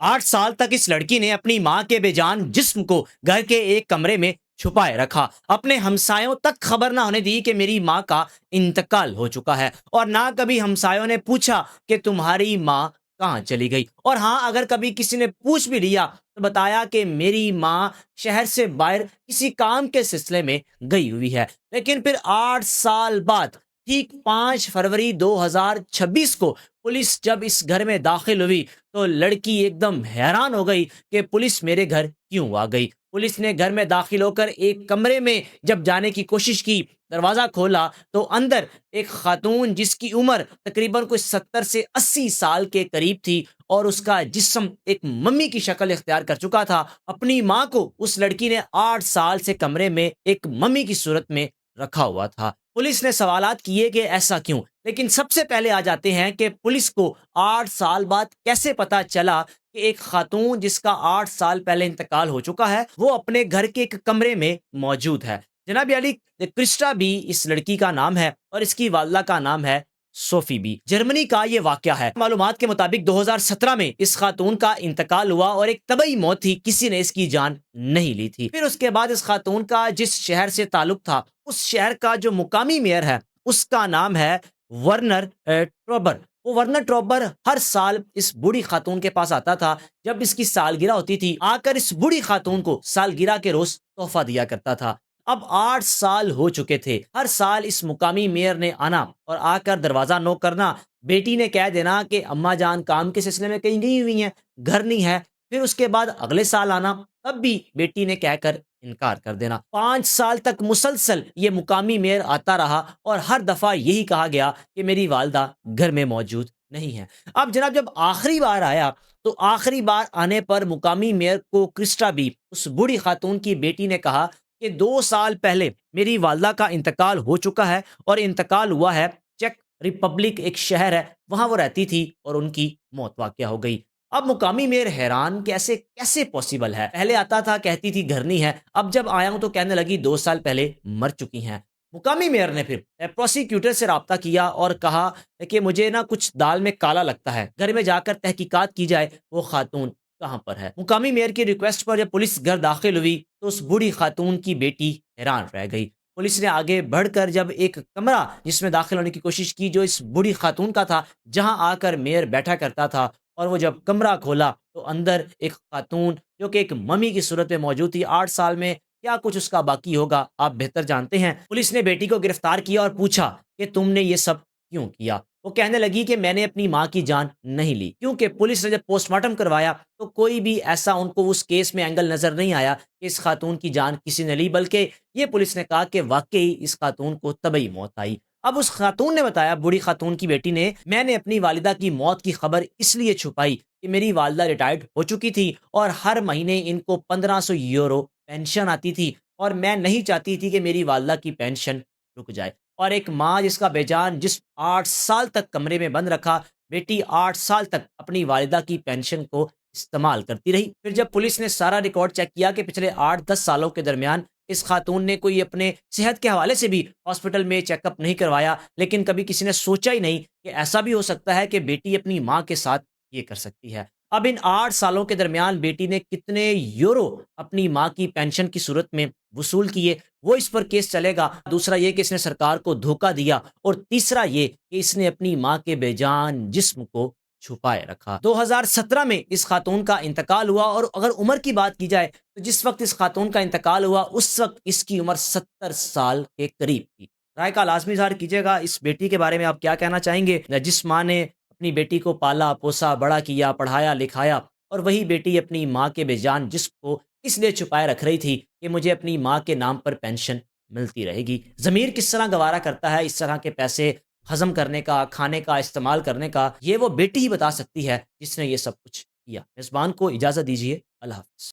8 سال تک اس لڑکی نے اپنی ماں کے بے جان جسم کو گھر کے ایک کمرے میں چھپائے رکھا، اپنے ہمسایوں تک خبر نہ ہونے دی کہ میری ماں کا انتقال ہو چکا ہے، اور نہ کبھی ہمسایوں نے پوچھا کہ تمہاری ماں کہاں چلی گئی۔ اور ہاں، اگر کبھی کسی نے پوچھ بھی لیا تو بتایا کہ میری ماں شہر سے باہر کسی کام کے سلسلے میں گئی ہوئی ہے۔ لیکن پھر 8 سال بعد، ٹھیک 5 فروری 2026 کو پولیس جب اس گھر میں داخل ہوئی تو لڑکی ایک دم حیران ہو گئی کہ پولیس میرے گھر کیوں آ گئی۔ پولیس نے گھر میں داخل ہو کر ایک کمرے میں جب جانے کی کوشش کی، دروازہ کھولا تو اندر ایک خاتون جس کی عمر تقریباً کوئی 70 سے 80 سال کے قریب تھی، اور اس کا جسم ایک ممی کی شکل اختیار کر چکا تھا، اپنی ماں کو اس لڑکی نے 8 سال سے کمرے میں ایک ممی کی صورت میں رکھا ہوا تھا۔ پولیس نے سوالات کیے کہ ایسا کیوں، لیکن سب سے پہلے آ جاتے ہیں کہ پولیس کو 8 سال بعد کیسے پتا چلا کہ ایک خاتون جس کا 8 سال پہلے انتقال ہو چکا ہے وہ اپنے گھر کے ایک کمرے میں موجود ہے۔ جناب علی، کرسٹا بھی اس لڑکی کا نام ہے اور اس کی والدہ کا نام ہے صوفی بی۔ جرمنی کا یہ واقعہ ہے۔ معلومات کے مطابق 2017 میں اس خاتون کا انتقال ہوا اور ایک طبعی موت تھی، کسی نے اس کی جان نہیں لی تھی۔ پھر اس کے بعد اس خاتون کا جس شہر سے تعلق تھا، اس شہر کا جو مقامی میئر ہے اس کا نام ہے ورنر ٹروبر۔ وہ ورنر ٹروبر ہر سال اس بوڑھی خاتون کے پاس آتا تھا جب اس کی سالگرہ ہوتی تھی، آ کر اس بوڑھی خاتون کو سالگرہ کے روز تحفہ دیا کرتا تھا۔ اب 8 سال ہو چکے تھے، ہر سال اس مقامی میئر نے آنا اور آ کر دروازہ نوک کرنا، بیٹی نے کہہ دینا کہ اماں جان کام کے سلسلے میں کہیں گئی ہوئی ہیں، گھر نہیں ہے۔ پھر اس کے بعد اگلے سال آنا، تب بھی بیٹی نے کہہ کر انکار کر دینا۔ 5 سال تک مسلسل یہ مقامی میئر آتا رہا اور ہر دفعہ یہی کہا گیا کہ میری والدہ گھر میں موجود نہیں ہے۔ اب جناب، جب آخری بار آیا تو آخری بار آنے پر مقامی میئر کو کرسٹا بھی، اس بوڑھی خاتون کی بیٹی، نے کہا کہ 2 سال پہلے میری والدہ کا انتقال ہو چکا ہے، اور انتقال ہوا ہے چیک ریپبلک، ایک شہر ہے، وہاں وہ رہتی تھی اور ان کی موت واقع ہو گئی۔ اب مقامی میئر حیران کہ ایسے کیسے پوسیبل ہے، پہلے آتا تھا کہتی تھی گھر نہیں ہے، اب جب آیا ہوں تو کہنے لگی 2 سال پہلے مر چکی ہیں۔ مقامی میئر نے پھر پروسیکیوٹر سے رابطہ کیا اور کہا کہ مجھے نا کچھ دال میں کالا لگتا ہے، گھر میں جا کر تحقیقات کی جائے، وہ خاتون کہاں پر ہے۔ مقامی میئر کی ریکویسٹ پر جب پولیس گھر داخل ہوئی تو اس بوڑھی خاتون کی بیٹی حیران رہ گئی۔ پولیس نے آگے بڑھ کر جب ایک کمرہ جس میں داخل ہونے کی کوشش کی جو اس بوڑھی خاتون کا تھا، جہاں آ کر میئر بیٹھا کرتا تھا، اور وہ جب کمرہ کھولا تو اندر ایک خاتون جو کہ ایک ممی کی صورت میں موجود تھی۔ 8 سال میں کیا کچھ اس کا باقی ہوگا آپ بہتر جانتے ہیں۔ پولیس نے بیٹی کو گرفتار کیا اور پوچھا کہ تم نے یہ سب کیوں کیا۔ وہ کہنے لگی کہ میں نے اپنی ماں کی جان نہیں لی، کیونکہ پولیس نے جب پوسٹ مارٹم کروایا تو کوئی بھی ایسا ان کو اس کیس میں اینگل نظر نہیں آیا کہ اس خاتون کی جان کسی نے لی، بلکہ یہ پولیس نے کہا کہ واقعی اس خاتون کو طبعی موت آئی۔ اب اس خاتون نے بتایا، بوڑھی خاتون کی بیٹی نے، میں نے اپنی والدہ کی موت کی خبر اس لیے چھپائی کہ میری والدہ ریٹائرڈ ہو چکی تھی اور ہر مہینے ان کو 1500 یورو پینشن آتی تھی، اور میں نہیں چاہتی تھی کہ میری والدہ کی پینشن رک جائے۔ اور ایک ماں جس کا بے جان جسم 8 سال تک کمرے میں بند رکھا، بیٹی 8 سال تک اپنی والدہ کی پینشن کو استعمال کرتی رہی۔ پھر جب پولیس نے سارا ریکارڈ چیک کیا کہ پچھلے 8-10 سالوں کے درمیان اس خاتون نے کوئی اپنے صحت کے حوالے سے بھی ہاسپٹل میں چیک اپ نہیں کروایا، لیکن کبھی کسی نے سوچا ہی نہیں کہ ایسا بھی ہو سکتا ہے کہ بیٹی اپنی ماں کے ساتھ یہ کر سکتی ہے۔ اب ان 8 سالوں کے درمیان بیٹی نے کتنے یورو اپنی ماں کی پینشن کی صورت میں وصول کیے، وہ اس پر کیس چلے گا۔ دوسرا یہ کہ اس نے سرکار کو دھوکہ دیا، اور تیسرا یہ کہ اس نے اپنی ماں کے بے جان جسم کو چھپائے رکھا۔ 2017 میں اس خاتون کا انتقال ہوا، اور اگر عمر کی بات کی جائے تو جس وقت اس خاتون کا انتقال ہوا اس وقت اس کی عمر 70 سال کے قریب تھی۔ رائے کا لازمی اظہار کیجیے گا، اس بیٹی کے بارے میں آپ کیا کہنا چاہیں گے، جس ماں نے اپنی بیٹی کو پالا پوسا بڑا کیا، پڑھایا لکھایا، اور وہی بیٹی اپنی ماں کے بے جان جسم کو اس لیے چھپائے رکھ رہی تھی کہ مجھے اپنی ماں کے نام پر پینشن ملتی رہے گی۔ ضمیر کس طرح گوارا کرتا ہے اس طرح کے پیسے ہضم کرنے کا، کھانے کا، استعمال کرنے کا، یہ وہ بیٹی ہی بتا سکتی ہے جس نے یہ سب کچھ کیا۔ میزبان کو اجازت دیجیے، اللہ حافظ۔